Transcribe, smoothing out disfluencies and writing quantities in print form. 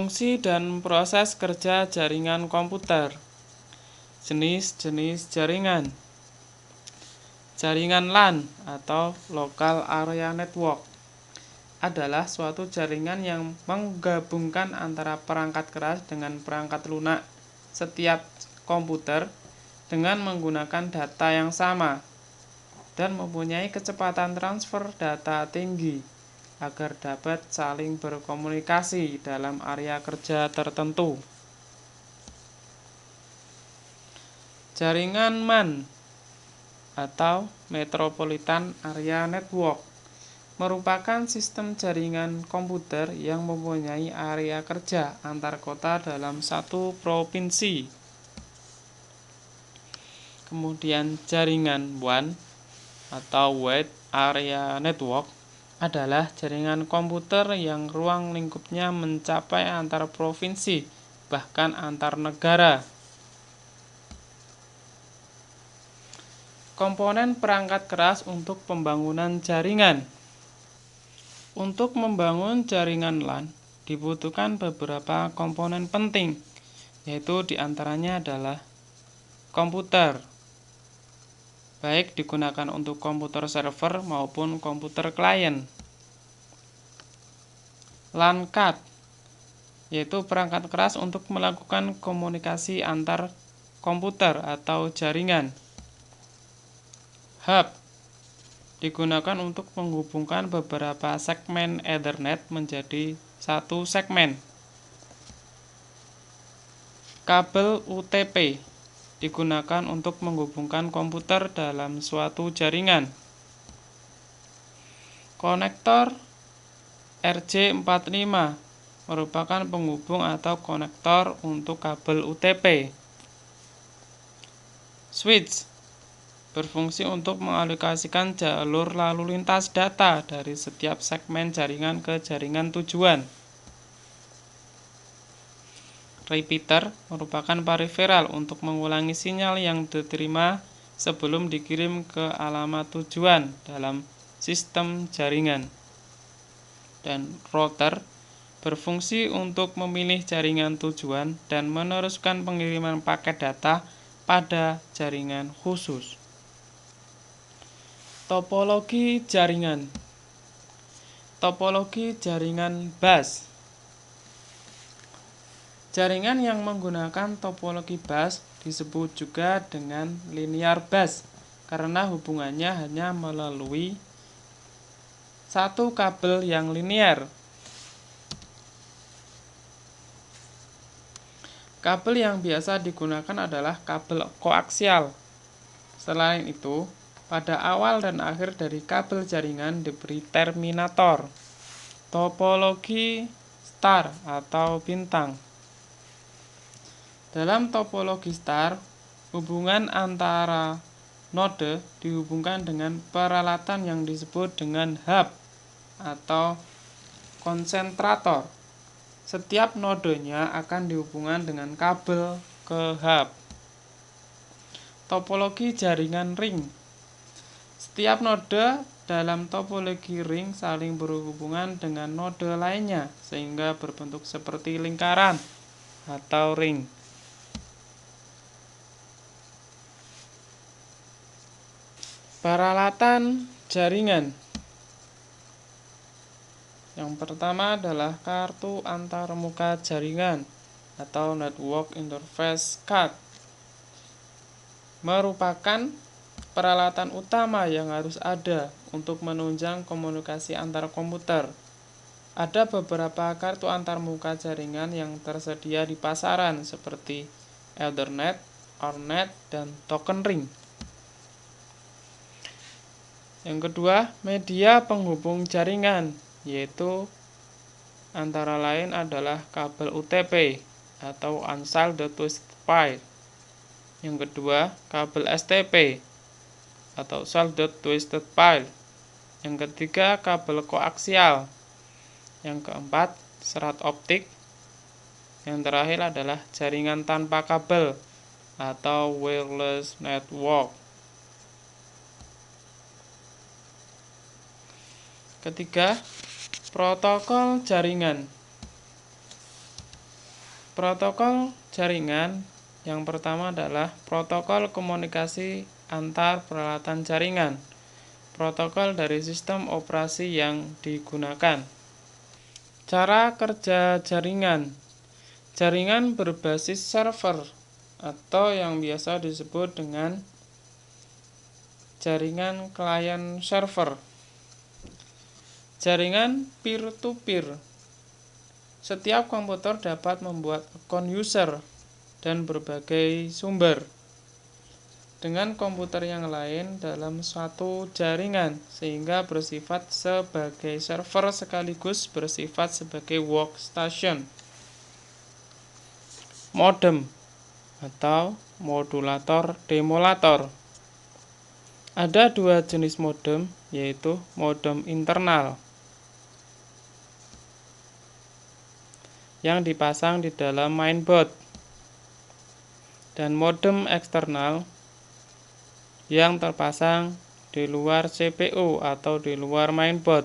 Fungsi dan proses kerja jaringan komputer. Jenis-jenis jaringan. Jaringan LAN atau Local Area Network adalah suatu jaringan yang menggabungkan antara perangkat keras dengan perangkat lunak setiap komputer dengan menggunakan data yang sama dan mempunyai kecepatan transfer data tinggi agar dapat saling berkomunikasi dalam area kerja tertentu. Jaringan MAN atau Metropolitan Area Network merupakan sistem jaringan komputer yang mempunyai area kerja antar kota dalam satu provinsi. Kemudian jaringan WAN atau Wide Area Network adalah jaringan komputer yang ruang lingkupnya mencapai antar provinsi, bahkan antar negara. Komponen perangkat keras untuk pembangunan jaringan. Untuk membangun jaringan LAN, dibutuhkan beberapa komponen penting, yaitu diantaranya adalah komputer, baik digunakan untuk komputer server maupun komputer klien. LAN card, yaitu perangkat keras untuk melakukan komunikasi antar komputer atau jaringan. Hub, digunakan untuk menghubungkan beberapa segmen Ethernet menjadi satu segmen. Kabel UTP digunakan untuk menghubungkan komputer dalam suatu jaringan. Konektor RJ45 merupakan penghubung atau konektor untuk kabel UTP. Switch berfungsi untuk mengalokasikan jalur lalu lintas data dari setiap segmen jaringan ke jaringan tujuan. Repeater merupakan periferal untuk mengulangi sinyal yang diterima sebelum dikirim ke alamat tujuan dalam sistem jaringan. Dan router berfungsi untuk memilih jaringan tujuan dan meneruskan pengiriman paket data pada jaringan khusus. Topologi jaringan. Topologi jaringan bus. Jaringan yang menggunakan topologi bus disebut juga dengan linear bus karena hubungannya hanya melalui satu kabel yang linear. Kabel yang biasa digunakan adalah kabel koaksial. Selain itu, pada awal dan akhir dari kabel jaringan diberi terminator. Topologi star atau bintang. Dalam topologi star, hubungan antara node dihubungkan dengan peralatan yang disebut dengan hub atau konsentrator. Setiap nodenya akan dihubungkan dengan kabel ke hub. Topologi jaringan ring. Setiap node dalam topologi ring saling berhubungan dengan node lainnya sehingga berbentuk seperti lingkaran atau ring. Peralatan jaringan. Yang pertama adalah kartu antarmuka jaringan atau Network Interface Card. Merupakan peralatan utama yang harus ada untuk menunjang komunikasi antar komputer. Ada beberapa kartu antarmuka jaringan yang tersedia di pasaran seperti Ethernet, Ornet, dan token ring. Yang kedua, media penghubung jaringan, yaitu antara lain adalah kabel UTP atau Unshielded Twisted Pair. Yang kedua, kabel STP atau Shielded Twisted Pair. Yang ketiga, kabel koaksial. Yang keempat, serat optik. Yang terakhir adalah jaringan tanpa kabel atau wireless network. Ketiga, protokol jaringan. Protokol jaringan yang pertama adalah protokol komunikasi antar peralatan jaringan. Protokol dari sistem operasi yang digunakan. Cara kerja jaringan. Jaringan berbasis server atau yang biasa disebut dengan jaringan client server. Jaringan peer-to-peer. Setiap komputer dapat membuat akun user dan berbagai sumber dengan komputer yang lain dalam suatu jaringan, sehingga bersifat sebagai server sekaligus bersifat sebagai workstation. Modem atau modulator demolator. Ada dua jenis modem, yaitu modem internal yang dipasang di dalam mainboard dan modem eksternal yang terpasang di luar CPU atau di luar mainboard.